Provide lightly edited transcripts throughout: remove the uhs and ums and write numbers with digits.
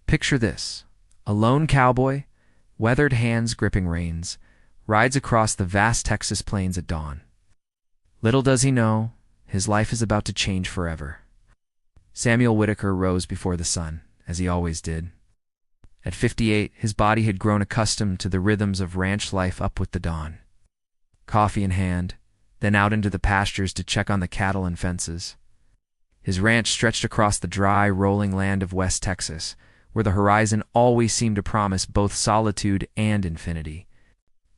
Picture this: a lone cowboy, weathered hands gripping reins, rides across the vast Texas plains at dawn. Little does he know, his life is about to change forever. Samuel Whitaker rose before the sun, as he always did. At 58, his body had grown accustomed to the rhythms of ranch life up with the dawn. Coffee in hand, then out into the pastures to check on the cattle and fences. His ranch stretched across the dry, rolling land of West Texas, where the horizon always seemed to promise both solitude and infinity.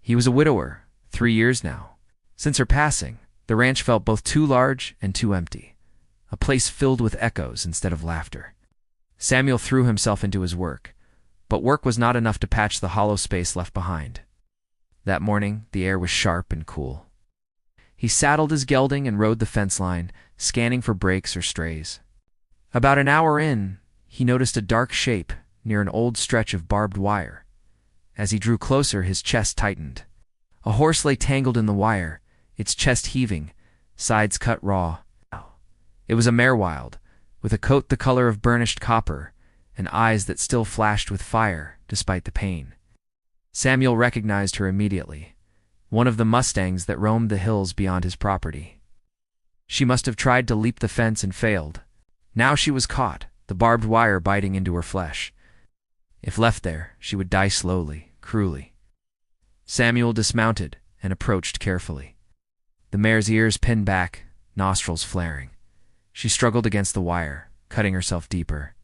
He was a widower, 3 years now. Since her passing, the ranch felt both too large and too empty, a place filled with echoes instead of laughter. Samuel threw himself into his work, but work was not enough to patch the hollow space left behind. That morning, the air was sharp and cool. He saddled his gelding and rode the fence line, scanning for breaks or strays. About an hour in, he noticed a dark shape near an old stretch of barbed wire. As he drew closer, his chest tightened. A horse lay tangled in the wire, its chest heaving, sides cut raw. It was a mare wild, with a coat the color of burnished copper and eyes that still flashed with fire despite the pain. Samuel recognized her immediately, one of the Mustangs that roamed the hills beyond his property. She must have tried to leap the fence and failed. Now she was caught, the barbed wire biting into her flesh. If left there, she would die slowly, cruelly. Samuel dismounted and approached carefully. The mare's ears pinned back, nostrils flaring. She struggled against the wire, cutting herself deeper.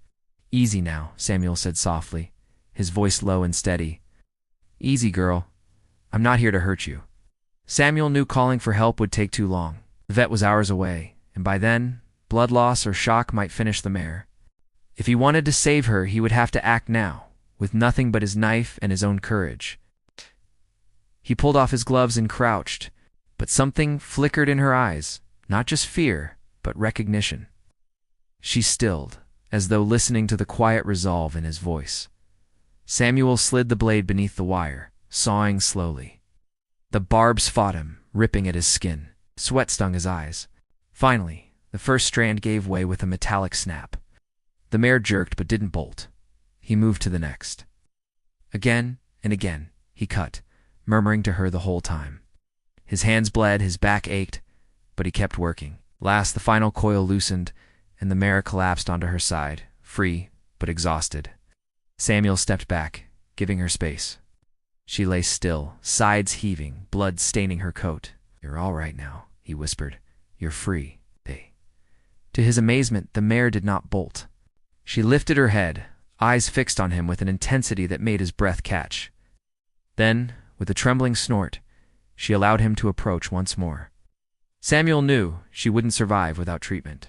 "Easy now," Samuel said softly, his voice low and steady. "Easy, girl. I'm not here to hurt you." Samuel knew calling for help would take too long. The vet was hours away, and by then, blood loss or shock might finish the mare. If he wanted to save her, he would have to act now, with nothing but his knife and his own courage. He pulled off his gloves and crouched, but something flickered in her eyes, not just fear, but recognition. She stilled, as though listening to the quiet resolve in his voice. Samuel slid the blade beneath the wire, sawing slowly. The barbs fought him, ripping at his skin. Sweat stung his eyes. Finally, the first strand gave way with a metallic snap. The mare jerked but didn't bolt. He moved to the next. Again and again, he cut, murmuring to her the whole time. His hands bled, his back ached, but he kept working. Last, the final coil loosened, and the mare collapsed onto her side, free but exhausted. Samuel stepped back, giving her space. She lay still, sides heaving, blood staining her coat. "You're all right now," he whispered. "You're free." To his amazement, the mare did not bolt. She lifted her head, eyes fixed on him with an intensity that made his breath catch. Then, with a trembling snort, she allowed him to approach once more. Samuel knew she wouldn't survive without treatment.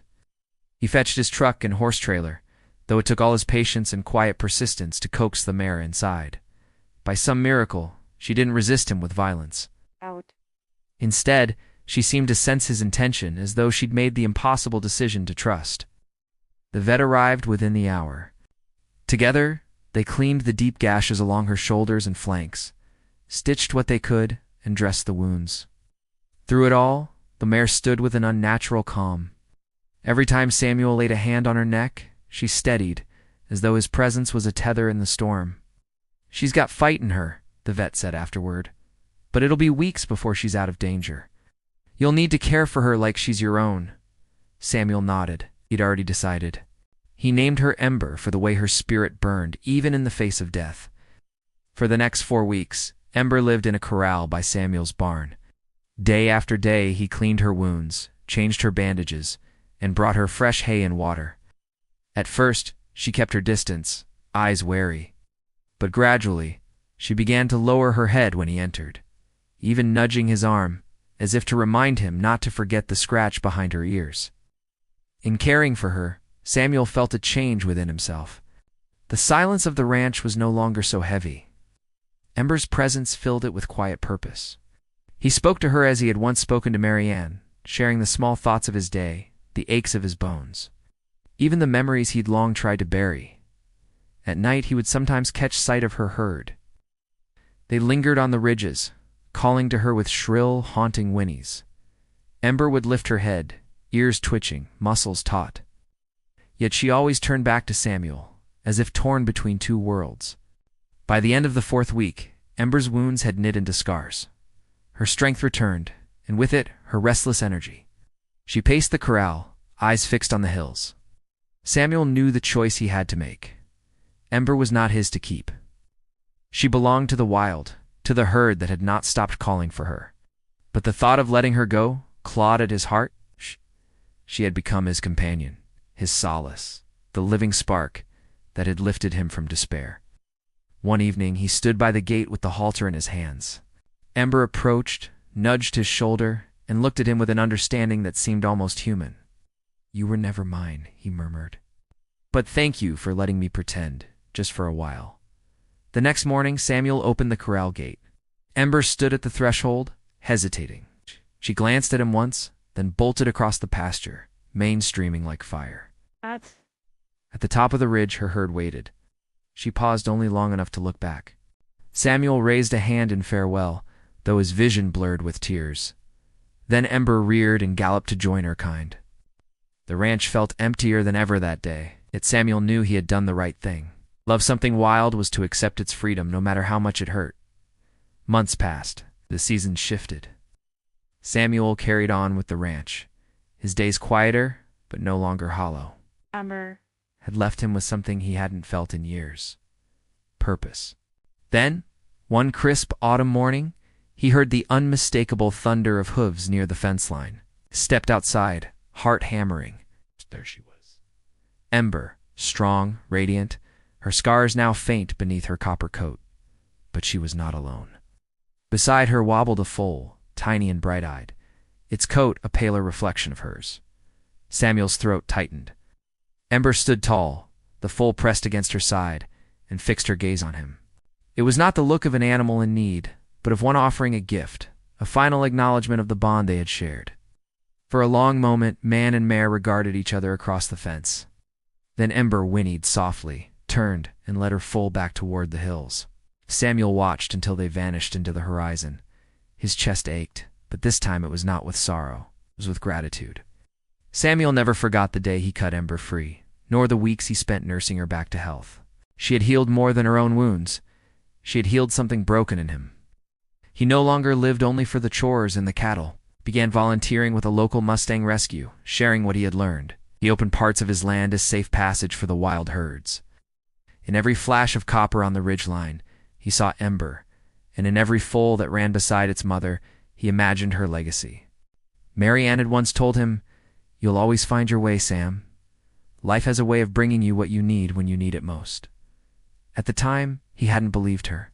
He fetched his truck and horse trailer, though it took all his patience and quiet persistence to coax the mare inside. By some miracle, she didn't resist him with violence. Out. Instead, she seemed to sense his intention, as though she'd made the impossible decision to trust. The vet arrived within the hour. Together, they cleaned the deep gashes along her shoulders and flanks, stitched what they could, and dressed the wounds. Through it all, the mare stood with an unnatural calm. Every time Samuel laid a hand on her neck, she steadied, as though his presence was a tether in the storm. "She's got fight in her," the vet said afterward, "but it'll be weeks before she's out of danger. You'll need to care for her like she's your own." Samuel nodded. He'd already decided. He named her Ember for the way her spirit burned, even in the face of death. For the next 4 weeks, Ember lived in a corral by Samuel's barn. Day after day, he cleaned her wounds, changed her bandages, and brought her fresh hay and water. At first, she kept her distance, eyes wary. But gradually, she began to lower her head when he entered, even nudging his arm, as if to remind him not to forget the scratch behind her ears. In caring for her, Samuel felt a change within himself. The silence of the ranch was no longer so heavy. Ember's presence filled it with quiet purpose. He spoke to her as he had once spoken to Marianne, sharing the small thoughts of his day, the aches of his bones, even the memories he'd long tried to bury. At night, he would sometimes catch sight of her herd. They lingered on the ridges, calling to her with shrill, haunting whinnies. Ember would lift her head, ears twitching, muscles taut. Yet she always turned back to Samuel, as if torn between two worlds. By the end of the 4th week, Ember's wounds had knit into scars. Her strength returned, and with it, her restless energy. She paced the corral, eyes fixed on the hills. Samuel knew the choice he had to make. Ember was not his to keep. She belonged to the wild, to the herd that had not stopped calling for her. But the thought of letting her go clawed at his heart. She had become his companion, his solace, the living spark that had lifted him from despair. One evening, he stood by the gate with the halter in his hands. Ember approached, nudged his shoulder, and looked at him with an understanding that seemed almost human. "You were never mine," he murmured. "But thank you for letting me pretend, just for a while." The next morning, Samuel opened the corral gate. Ember stood at the threshold, hesitating. She glanced at him once, then bolted across the pasture, mane streaming like fire. At the top of the ridge, her herd waited. She paused only long enough to look back. Samuel raised a hand in farewell, though his vision blurred with tears. Then Ember reared and galloped to join her kind. The ranch felt emptier than ever that day, yet Samuel knew he had done the right thing. Love something wild was to accept its freedom, no matter how much it hurt. Months passed. The season shifted. Samuel carried on with the ranch, his days quieter, but no longer hollow. Ember had left him with something he hadn't felt in years. Purpose. Then, one crisp autumn morning, he heard the unmistakable thunder of hooves near the fence line. Stepped outside, heart hammering. There she was. Ember, strong, radiant, her scars now faint beneath her copper coat. But she was not alone. Beside her wobbled a foal, tiny and bright-eyed, its coat a paler reflection of hers. Samuel's throat tightened. Ember stood tall, the foal pressed against her side, and fixed her gaze on him. It was not the look of an animal in need, but of one offering a gift, a final acknowledgement of the bond they had shared. For a long moment, man and mare regarded each other across the fence. Then Ember whinnied softly, turned, and led her foal back toward the hills. Samuel watched until they vanished into the horizon. His chest ached, but this time it was not with sorrow, it was with gratitude. Samuel never forgot the day he cut Ember free, nor the weeks he spent nursing her back to health. She had healed more than her own wounds. She had healed something broken in him. He no longer lived only for the chores and the cattle, began volunteering with a local Mustang rescue, sharing what he had learned. He opened parts of his land as safe passage for the wild herds. In every flash of copper on the ridgeline, he saw Ember, and in every foal that ran beside its mother, he imagined her legacy. Mary Ann had once told him, "You'll always find your way, Sam. Life has a way of bringing you what you need when you need it most." At the time, he hadn't believed her.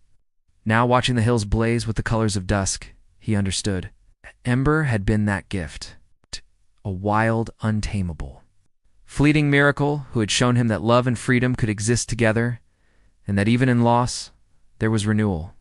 Now, watching the hills blaze with the colors of dusk, he understood. Ember had been that gift, a wild, untamable, fleeting miracle who had shown him that love and freedom could exist together, and that even in loss, there was renewal.